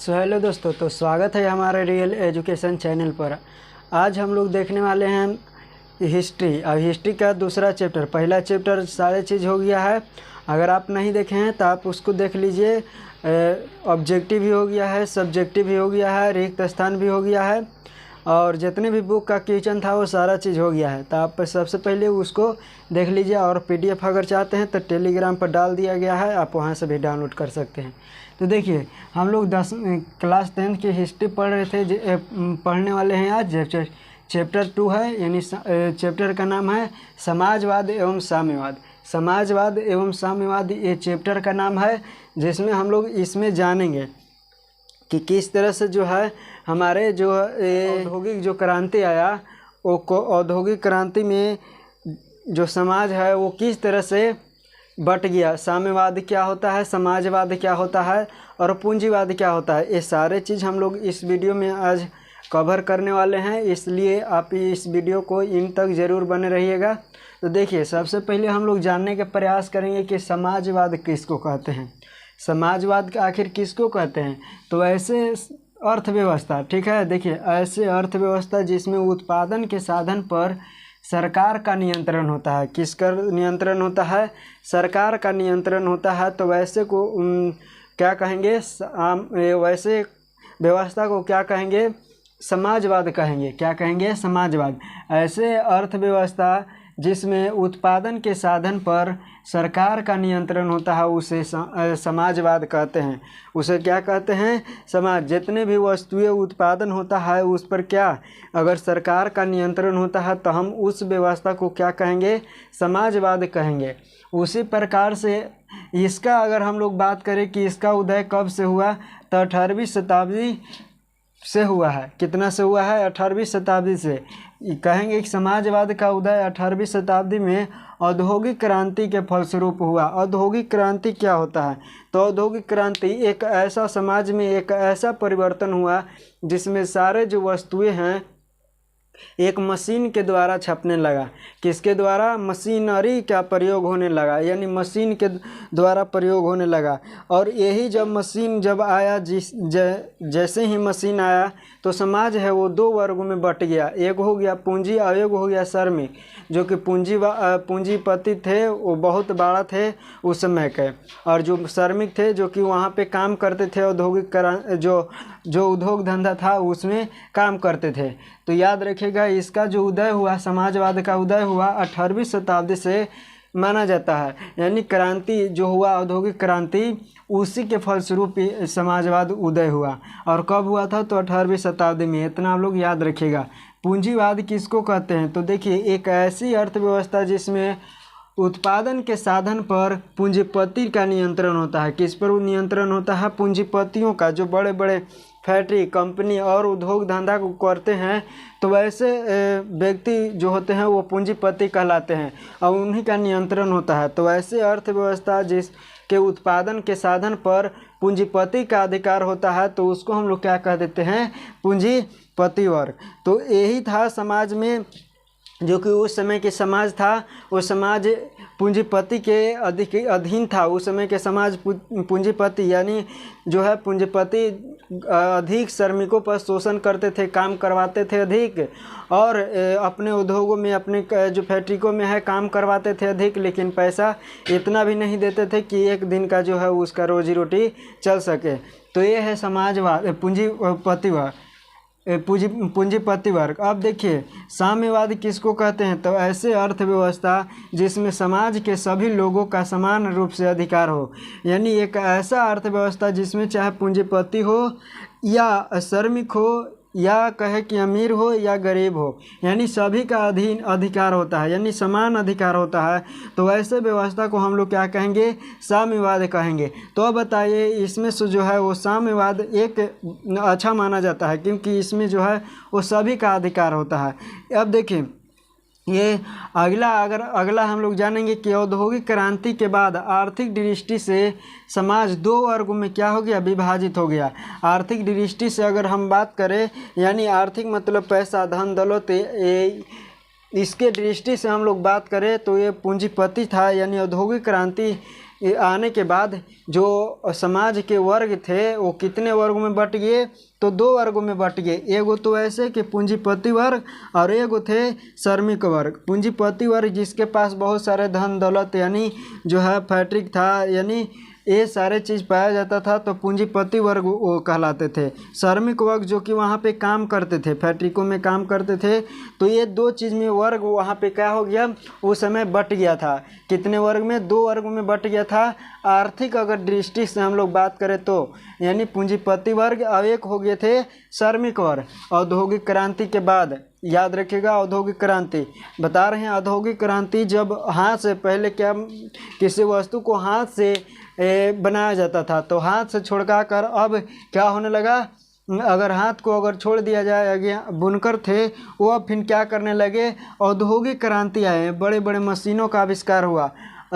Hello दोस्तों, तो स्वागत है हमारे रियल एजुकेशन चैनल पर। आज हम लोग देखने वाले हैं हिस्ट्री। और हिस्ट्री का दूसरा चैप्टर, पहला चैप्टर सारे चीज़ हो गया है। अगर आप नहीं देखे हैं तो आप उसको देख लीजिए। ऑब्जेक्टिव भी हो गया है, सब्जेक्टिव भी हो गया है, रिक्त स्थान भी हो गया है, और जितने भी बुक का क्वेश्चन था वो सारा चीज़ हो गया है। तो आप सबसे पहले उसको देख लीजिए। और पीडीएफ अगर चाहते हैं तो टेलीग्राम पर डाल दिया गया है, आप वहाँ से भी डाउनलोड कर सकते हैं। तो देखिए, हम लोग क्लास 10 की हिस्ट्री पढ़ रहे थे, पढ़ने वाले हैं आज चैप्टर 2 है, यानी चैप्टर का नाम है समाजवाद एवं साम्यवाद। समाजवाद एवं साम्यवाद ये चैप्टर का नाम है, जिसमें हम लोग इसमें जानेंगे कि किस तरह से जो है हमारे जो औद्योगिक जो क्रांति आया, वो औद्योगिक क्रांति में जो समाज है वो किस तरह से बट गया। साम्यवाद क्या होता है, समाजवाद क्या होता है, और पूंजीवाद क्या होता है, ये सारे चीज़ हम लोग इस वीडियो में आज कवर करने वाले हैं। इसलिए आप इस वीडियो को इन तक ज़रूर बने रहिएगा। तो देखिए, सबसे पहले हम लोग जानने का प्रयास करेंगे कि समाजवाद किसको कहते हैं। समाजवाद आखिर किसको कहते हैं? तो ऐसे अर्थव्यवस्था, ठीक है, देखिए, ऐसे अर्थव्यवस्था जिसमें उत्पादन के साधन पर सरकार का नियंत्रण होता है। किसका नियंत्रण होता है? सरकार का नियंत्रण होता है। तो वैसे को क्या कहेंगे? वैसे व्यवस्था को क्या कहेंगे? समाजवाद कहेंगे। क्या कहेंगे? समाजवाद। ऐसे अर्थव्यवस्था जिसमें उत्पादन के साधन पर सरकार का नियंत्रण होता है उसे समाजवाद कहते हैं। उसे क्या कहते हैं? समाज। जितने भी वस्तुएं उत्पादन होता है उस पर क्या अगर सरकार का नियंत्रण होता है तो हम उस व्यवस्था को क्या कहेंगे? समाजवाद कहेंगे। उसी प्रकार से इसका अगर हम लोग बात करें कि इसका उदय कब से हुआ, तो 18वीं शताब्दी से हुआ है। कितना से हुआ है? 18वीं शताब्दी से। कहेंगे कि समाजवाद का उदय 18वीं शताब्दी में औद्योगिक क्रांति के फलस्वरूप हुआ। औद्योगिक क्रांति क्या होता है? तो औद्योगिक क्रांति एक ऐसा समाज में एक ऐसा परिवर्तन हुआ जिसमें सारे जो वस्तुएं हैं एक मशीन के द्वारा छपने लगा। किसके द्वारा? मशीनरी का प्रयोग होने लगा, यानी मशीन के द्वारा प्रयोग होने लगा। और यही जब मशीन जब आया, जैसे ही मशीन आया तो समाज है वो दो वर्गों में बट गया। एक हो गया पूंजी और एक हो गया श्रमिक। जो कि पूंजीपति थे वो बहुत बड़ा थे उस समय के, और जो श्रमिक थे जो कि वहाँ पे काम करते थे, औद्योगिक जो उद्योग धंधा था उसमें काम करते थे। तो याद रखिएगा, इसका जो उदय हुआ, समाजवाद का उदय हुआ 18वीं शताब्दी से माना जाता है। यानी क्रांति जो हुआ, औद्योगिक क्रांति, उसी के फलस्वरूप समाजवाद उदय हुआ। और कब हुआ था? तो 18वीं शताब्दी में। इतना आप लोग याद रखिएगा। पूंजीवाद किसको कहते हैं? तो देखिए, एक ऐसी अर्थव्यवस्था जिसमें उत्पादन के साधन पर पूंजीपति का नियंत्रण होता है। किस पर नियंत्रण होता है? पूंजीपतियों का। जो बड़े बड़े फैक्ट्री, कंपनी और उद्योग धंधा को करते हैं, तो वैसे व्यक्ति जो होते हैं वो पूंजीपति कहलाते हैं, और उन्हीं का नियंत्रण होता है। तो ऐसे अर्थव्यवस्था जिसके उत्पादन के साधन पर पूंजीपति का अधिकार होता है, तो उसको हम लोग क्या कह देते हैं? पूंजीपति वर्ग। तो यही था समाज में, जो कि उस समय के समाज था, वो समाज पूंजीपति के अधीन था। उस समय के समाज पूंजीपति, यानी जो है पूंजीपति अधिक श्रमिकों पर शोषण करते थे, काम करवाते थे अधिक, और अपने उद्योगों में, अपने जो फैक्ट्रिकों में है काम करवाते थे अधिक, लेकिन पैसा इतना भी नहीं देते थे कि एक दिन का जो है उसका रोजी रोटी चल सके। तो ये है समाजवाद, पूंजीपति वर्ग। अब देखिए, साम्यवाद किसको कहते हैं? तो ऐसे अर्थव्यवस्था जिसमें समाज के सभी लोगों का समान रूप से अधिकार हो। यानी एक ऐसा अर्थव्यवस्था जिसमें चाहे पूंजीपति हो या श्रमिक हो, या कहे कि अमीर हो या गरीब हो, यानी सभी का अधिकार होता है, यानी समान अधिकार होता है। तो ऐसे व्यवस्था को हम लोग क्या कहेंगे? साम्यवाद कहेंगे। तो अब बताइए, इसमें से जो है वो साम्यवाद एक अच्छा माना जाता है, क्योंकि इसमें जो है वो सभी का अधिकार होता है। अब देखिए, ये अगला हम लोग जानेंगे कि औद्योगिक क्रांति के बाद आर्थिक दृष्टि से समाज दो वर्गों में क्या हो गया? विभाजित हो गया। आर्थिक दृष्टि से अगर हम बात करें, यानी आर्थिक मतलब पैसा, धन, दौलत, इसके दृष्टि से हम लोग बात करें तो ये पूंजीपति था, यानी औद्योगिक क्रांति आने के बाद जो समाज के वर्ग थे वो कितने वर्गों में बट गए, तो 2 वर्गों में बट गए। एगो तो ऐसे कि पूंजीपति वर्ग और एगो थे श्रमिक वर्ग। पूंजीपति वर्ग जिसके पास बहुत सारे धन दौलत यानी जो है फैक्ट्री था, यानी ये सारे चीज़ पाया जाता था, तो पूंजीपति वर्ग वो कहलाते थे। श्रमिक वर्ग जो कि वहाँ पे काम करते थे, फैक्ट्रिकों में काम करते थे, तो ये 2 चीज़ में वर्ग वहाँ पे क्या हो गया, उस समय बट गया था। कितने वर्ग में, 2 वर्ग में बट गया था। आर्थिक अगर दृष्टि से हम लोग बात करें तो यानी पूंजीपति वर्ग और एक हो गए थे श्रमिक वर्ग। औद्योगिक क्रांति के बाद, याद रखिएगा, औद्योगिक क्रांति बता रहे हैं। औद्योगिक क्रांति जब हाथ से, पहले क्या किसी वस्तु को हाथ से बनाया जाता था, तो हाथ से छोड़का कर अब क्या होने लगा, अगर हाथ को अगर छोड़ दिया जाए, आगे बुनकर थे वो अब फिर क्या करने लगे, औद्योगिक क्रांति आए, बड़े बड़े मशीनों का आविष्कार हुआ।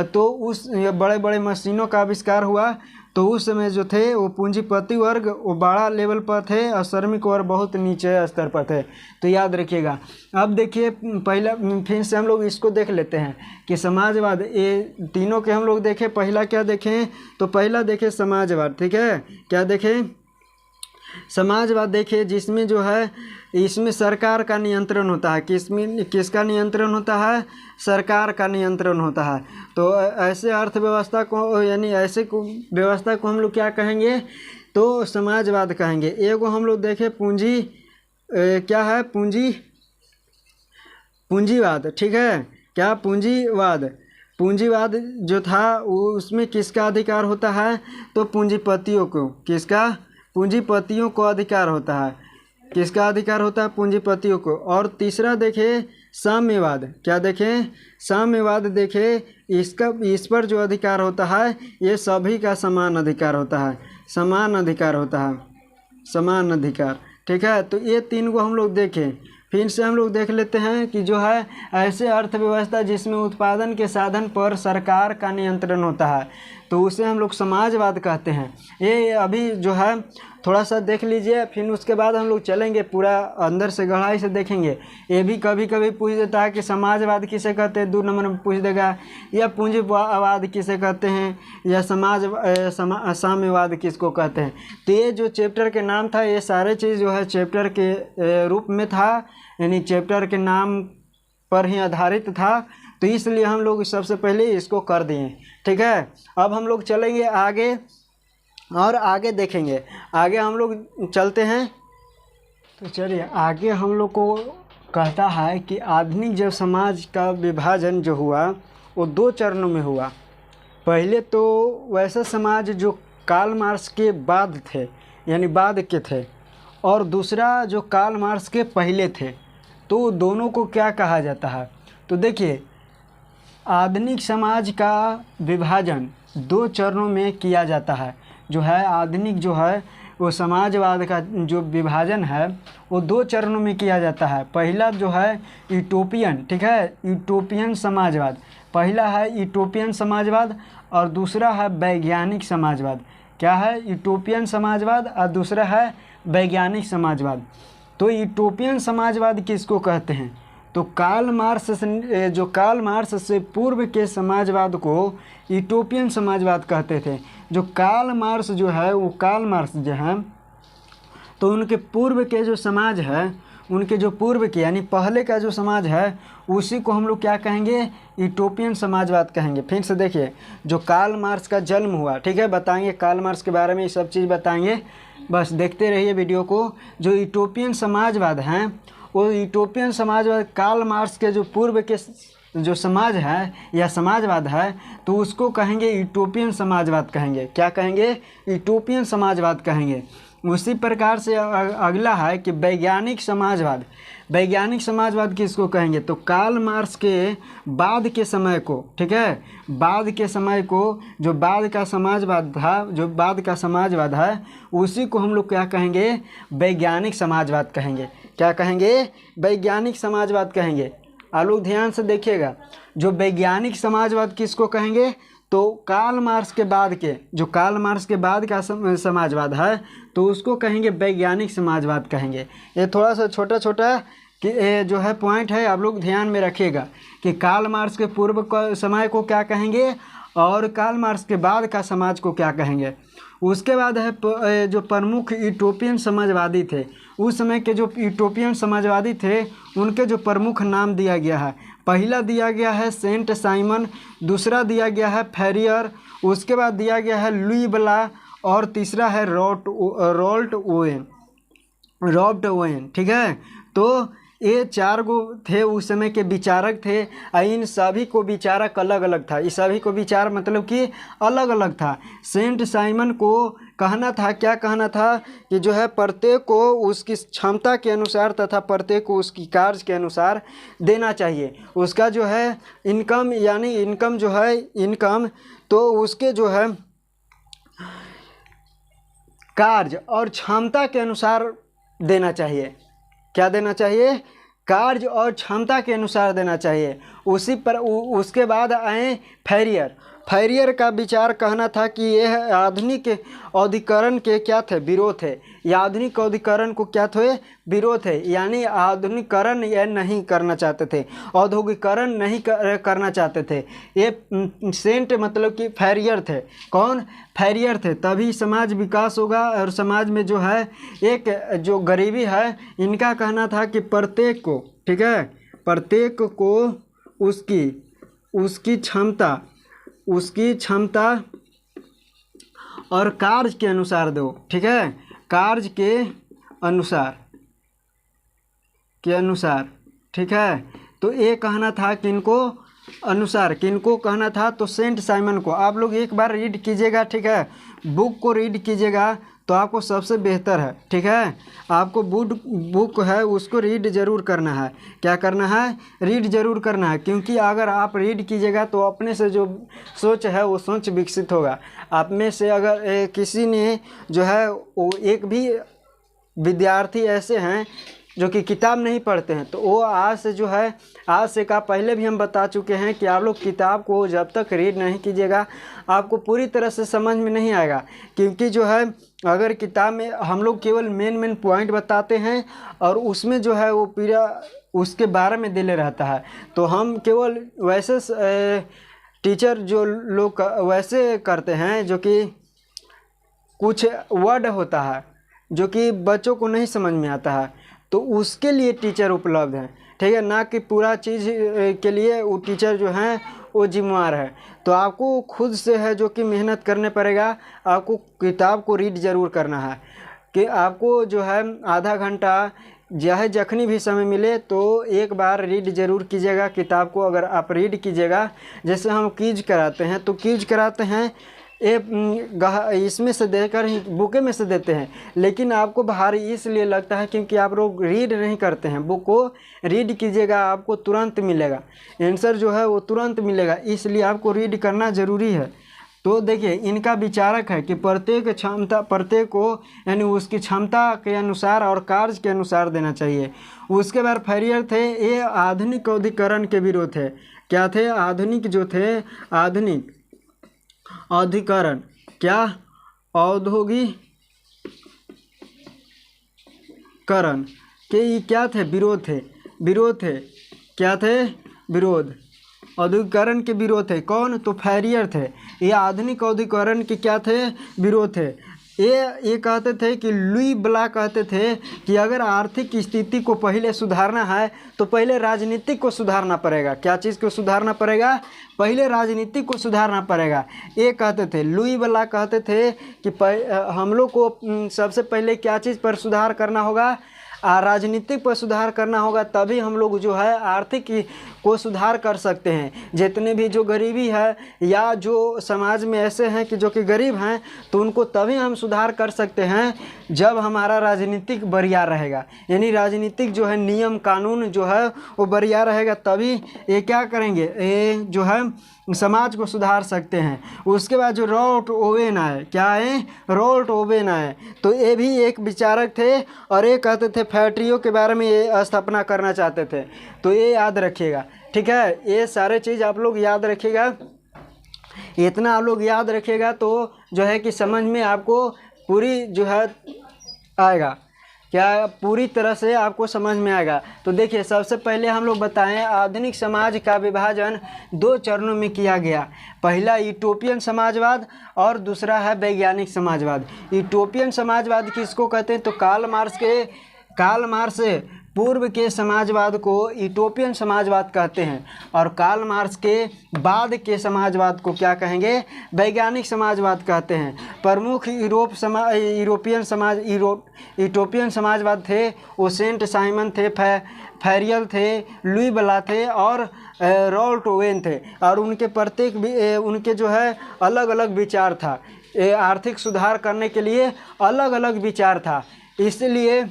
तो उस बड़े बड़े मशीनों का आविष्कार हुआ, तो उस समय जो थे वो पूंजीपति वर्ग वो बड़ा लेवल पर थे और श्रमिक वर्ग बहुत नीचे स्तर पर थे। तो याद रखिएगा। अब देखिए पहला फिर से हम लोग इसको देख लेते हैं कि समाजवाद, ये तीनों के हम लोग देखें। पहला क्या देखें, तो पहला देखें समाजवाद, ठीक है। क्या देखें, समाजवाद देखिए, जिसमें जो है इसमें सरकार का नियंत्रण होता है। किसका नियंत्रण होता है, सरकार का नियंत्रण होता है। तो ऐसे अर्थव्यवस्था को यानी ऐसे व्यवस्था को हम लोग क्या कहेंगे, तो समाजवाद कहेंगे। एगो हम लोग देखें पूंजी क्या है, पूंजीवाद, ठीक है। क्या, पूंजीवाद जो था उसमें किसका अधिकार होता है, तो पूंजीपतियों को, किसका, पूंजीपतियों को अधिकार होता है। किसका अधिकार होता है, पूंजीपतियों को। और तीसरा देखें साम्यवाद। क्या देखें, साम्यवाद देखें, इस पर जो अधिकार होता है ये सभी का समान अधिकार होता है, समान अधिकार होता है, समान अधिकार, ठीक है। तो ये 3 को हम लोग देखें। फिर से हम लोग देख लेते हैं कि जो है ऐसे अर्थव्यवस्था जिसमें उत्पादन के साधन पर सरकार का नियंत्रण होता है, तो उसे हम लोग समाजवाद कहते हैं। ये अभी जो है थोड़ा सा देख लीजिए, फिर उसके बाद हम लोग चलेंगे पूरा अंदर से गहराई से देखेंगे। ये भी कभी कभी पूछ देता है कि समाजवाद किसे कहते हैं, 2 नंबर में पूछ देगा, या पूंजीवाद किसे कहते हैं, या साम्यवाद किसको कहते हैं। तो ये जो चैप्टर के नाम था, ये सारे चीज़ जो है चैप्टर के रूप में था, यानी चैप्टर के नाम पर ही आधारित था, तो इसलिए हम लोग सबसे पहले इसको कर दिए, ठीक है। अब हम लोग चलेंगे आगे और आगे देखेंगे। आगे हम लोग चलते हैं, तो चलिए आगे हम लोग को कहता है कि आधुनिक जब समाज का विभाजन जो हुआ वो 2 चरणों में हुआ। पहले तो वैसा समाज जो कार्ल मार्क्स के बाद थे, यानी बाद के थे, और दूसरा जो कार्ल मार्क्स के पहले थे। तो दोनों को क्या कहा जाता है, तो देखिए आधुनिक समाज का विभाजन 2 चरणों में किया जाता है। जो है आधुनिक जो है वो समाजवाद का जो विभाजन है वो 2 चरणों में किया जाता है। पहला जो है यूटोपियन, ठीक है, यूटोपियन समाजवाद। पहला है यूटोपियन समाजवाद और दूसरा है वैज्ञानिक समाजवाद। क्या है, यूटोपियन समाजवाद और दूसरा है वैज्ञानिक समाजवाद। तो यूटोपियन समाजवाद किसको कहते हैं, तो कार्ल मार्क्स से पूर्व के समाजवाद को यूटोपियन समाजवाद कहते थे। जो कार्ल मार्क्स जो है वो कार्ल मार्क्स जो है, तो उनके पूर्व के जो समाज है, उनके जो पूर्व के यानी पहले का जो समाज है उसी को हम लोग क्या कहेंगे, यूटोपियन समाजवाद कहेंगे। फिर से देखिए जो कार्ल मार्क्स का जन्म हुआ, ठीक है, बताएंगे कार्ल मार्क्स के बारे में, ये सब चीज़ बताएंगे, बस देखते रहिए वीडियो को। जो यूटोपियन समाजवाद हैं वो यूटोपियन समाजवाद कार्ल मार्क्स के जो पूर्व के जो समाज है या समाजवाद है, तो उसको कहेंगे यूटोपियन समाजवाद कहेंगे। क्या कहेंगे, यूटोपियन समाजवाद कहेंगे। उसी प्रकार से अगला है कि वैज्ञानिक समाजवाद। वैज्ञानिक समाजवाद किसको कहेंगे, तो कार्ल मार्क्स के बाद के समय को, ठीक है, बाद के समय को जो बाद का समाजवाद था, जो बाद का समाजवाद है उसी को हम लोग क्या कहेंगे, वैज्ञानिक समाजवाद कहेंगे। क्या कहेंगे, वैज्ञानिक समाजवाद कहेंगे। आप लोग ध्यान से देखिएगा, जो वैज्ञानिक समाजवाद किसको कहेंगे, तो कार्ल मार्क्स के बाद के, जो कार्ल मार्क्स के बाद का समाजवाद है तो उसको कहेंगे वैज्ञानिक समाजवाद कहेंगे। ये थोड़ा सा छोटा छोटा कि जो है पॉइंट है, आप लोग ध्यान में रखिएगा कि कार्ल मार्क्स के पूर्व का समय को क्या कहेंगे और कार्ल मार्क्स के बाद का समाज को क्या कहेंगे। उसके बाद है जो प्रमुख यूटोपियन समाजवादी थे, उस समय के जो यूटोपियन समाजवादी थे उनके जो प्रमुख नाम दिया गया है। पहला दिया गया है सेंट साइमन, दूसरा दिया गया है फैरियर, उसके बाद दिया गया है लुई ब्ला और तीसरा है रॉल्ट ओवेन। ठीक है, तो ये 4 गो थे उस समय के विचारक थे। इन सभी को विचारक अलग अलग था, इस सभी को विचार मतलब कि अलग अलग था। सेंट साइमन को कहना था, क्या कहना था कि जो है प्रत्येक को उसकी क्षमता के अनुसार तथा प्रत्येक को उसकी कार्य के अनुसार देना चाहिए। उसका जो है इनकम यानी इनकम जो है इनकम तो उसके जो है कार्य और क्षमता के अनुसार देना चाहिए। क्या देना चाहिए? कार्य और क्षमता के अनुसार देना चाहिए। उसी पर उसके बाद आए फैरियर का विचार कहना था कि यह आधुनिक औद्योगिकरण के क्या थे? विरोध है। या आधुनिक औद्योगिकरण को क्या थे? विरोध है, यानी आधुनिकीकरण यह नहीं करना चाहते थे, औद्योगिकरण नहीं करना चाहते थे। ये सेंट मतलब कि फैरियर थे। कौन? फैरियर थे। तभी समाज विकास होगा और समाज में जो है एक जो गरीबी है, इनका कहना था कि प्रत्येक को, ठीक है, प्रत्येक को उसकी क्षमता और कार्य के अनुसार दो। ठीक है, कार्य के अनुसार ठीक है। तो ये कहना था किनको अनुसार, किनको कहना था? तो सेंट साइमन को। आप लोग एक बार रीड कीजिएगा, ठीक है, बुक को रीड कीजिएगा तो आपको सबसे बेहतर है। ठीक है, आपको बुक है उसको रीड ज़रूर करना है। क्या करना है? रीड ज़रूर करना है, क्योंकि अगर आप रीड कीजिएगा तो अपने से जो सोच है वो सोच विकसित होगा। आप में से अगर किसी ने जो है वो एक भी विद्यार्थी ऐसे हैं जो कि किताब नहीं पढ़ते हैं, तो वो आज से का पहले भी हम बता चुके हैं कि आप लोग किताब को जब तक रीड नहीं कीजिएगा आपको पूरी तरह से समझ में नहीं आएगा। क्योंकि जो है अगर किताब में हम लोग केवल मेन पॉइंट बताते हैं और उसमें जो है वो पूरा उसके बारे में दिले रहता है, तो हम केवल वैसे टीचर जो लोग वैसे करते हैं जो कि कुछ वर्ड होता है जो कि बच्चों को नहीं समझ में आता है, तो उसके लिए टीचर उपलब्ध है। ठीक है, ना कि पूरा चीज़ के लिए वो टीचर जो हैं वो जिम्मेवार है। तो आपको खुद से है जो कि मेहनत करने पड़ेगा। आपको किताब को रीड ज़रूर करना है कि आपको जो है आधा घंटा चाहे जखनी भी समय मिले तो एक बार रीड ज़रूर कीजिएगा किताब को। अगर आप रीड कीजिएगा, जैसे हम क्विज कराते हैं तो क्विज कराते हैं इसमें से देकर ही बुके में से देते हैं, लेकिन आपको भारी इसलिए लगता है क्योंकि आप लोग रीड नहीं करते हैं। बुक को रीड कीजिएगा, आपको तुरंत मिलेगा आंसर, जो है वो तुरंत मिलेगा, इसलिए आपको रीड करना ज़रूरी है। तो देखिए इनका विचारक है कि प्रत्येक को यानी उसकी क्षमता के अनुसार और कार्य के अनुसार देना चाहिए। उसके बाद फैरियर थे, ये आधुनिक औद्योगिकरण के विरोध थे। क्या थे? आधुनिक जो थे, आधुनिक औद्योगिकरण, क्या? औद्योगिकरण के ये क्या थे? विरोध थे। क्या थे? विरोध। औद्योगिकरण के विरोध थे। कौन? तो फैरियर थे। ये आधुनिक औद्योगिकरण के क्या थे? विरोध थे। ये कहते थे कि लुई ब्ला कहते थे कि अगर आर्थिक स्थिति को पहले सुधारना है तो पहले राजनीतिक को सुधारना पड़ेगा। क्या चीज़ को सुधारना पड़ेगा? पहले राजनीतिक को सुधारना पड़ेगा, ये कहते थे। लुई ब्ला कहते थे कि हम लोग को सबसे पहले क्या चीज़ पर सुधार करना होगा? राजनीतिक पर सुधार करना होगा, तभी हम लोग जो है आर्थिक को सुधार कर सकते हैं। जितने भी जो गरीबी है या जो समाज में ऐसे हैं कि जो कि गरीब हैं, तो उनको तभी हम सुधार कर सकते हैं जब हमारा राजनीतिक बढ़िया रहेगा। यानी राजनीतिक जो है नियम कानून जो है वो बढ़िया रहेगा, तभी ये क्या करेंगे, ये जो है समाज को सुधार सकते हैं। उसके बाद जो रॉल्ट ओवेन आए, क्या आए? रॉल्ट ओवेन आए, तो ये भी एक विचारक थे और ये कहते थे फैक्ट्रियों के बारे में ये स्थापना करना चाहते थे। तो ये याद रखिएगा, ठीक है, ये सारे चीज़ आप लोग याद रखिएगा। इतना आप लोग याद रखिएगा तो जो है कि समझ में आपको पूरी जो है आएगा। क्या पूरी तरह से आपको समझ में आएगा। तो देखिए, सबसे पहले हम लोग बताएं, आधुनिक समाज का विभाजन 2 चरणों में किया गया। पहला यूटोपियन समाजवाद और दूसरा है वैज्ञानिक समाजवाद। यूटोपियन समाजवाद किसको कहते हैं? तो कार्ल मार्क्स पूर्व के समाजवाद को यूटोपियन समाजवाद कहते हैं, और कार्ल मार्क्स के बाद के समाजवाद को क्या कहेंगे? वैज्ञानिक समाजवाद कहते हैं। प्रमुख यूटोपियन समाजवाद थे, वो सेंट साइमन थे, फैरियल थे, लुई ब्ला थे और रॉल्ट ओवेन थे, और उनके प्रत्येक उनके जो है अलग अलग विचार था। आर्थिक सुधार करने के लिए अलग अलग विचार था। इसलिए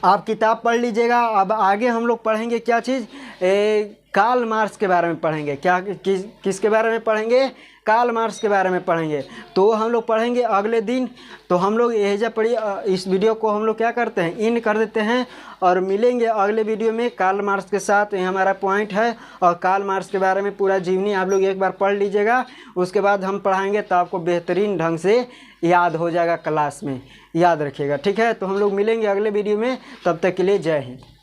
आप किताब पढ़ लीजिएगा। अब आगे हम लोग पढ़ेंगे क्या चीज़? कार्ल मार्क्स के बारे में पढ़ेंगे। किसके बारे में पढ़ेंगे? कार्ल मार्क्स के बारे में पढ़ेंगे। तो हम लोग पढ़ेंगे अगले दिन। तो हम लोग यही पढ़िए, इस वीडियो को हम लोग क्या करते हैं, इन कर देते हैं, और मिलेंगे अगले वीडियो में कार्ल मार्क्स के साथ। ये हमारा पॉइंट है, और कार्ल मार्क्स के बारे में पूरा जीवनी आप लोग एक बार पढ़ लीजिएगा। उसके बाद हम पढ़ाएंगे तो आपको बेहतरीन ढंग से याद हो जाएगा, क्लास में याद रखिएगा। ठीक है, तो हम लोग मिलेंगे अगले वीडियो में। तब तक के लिए जय हिंद।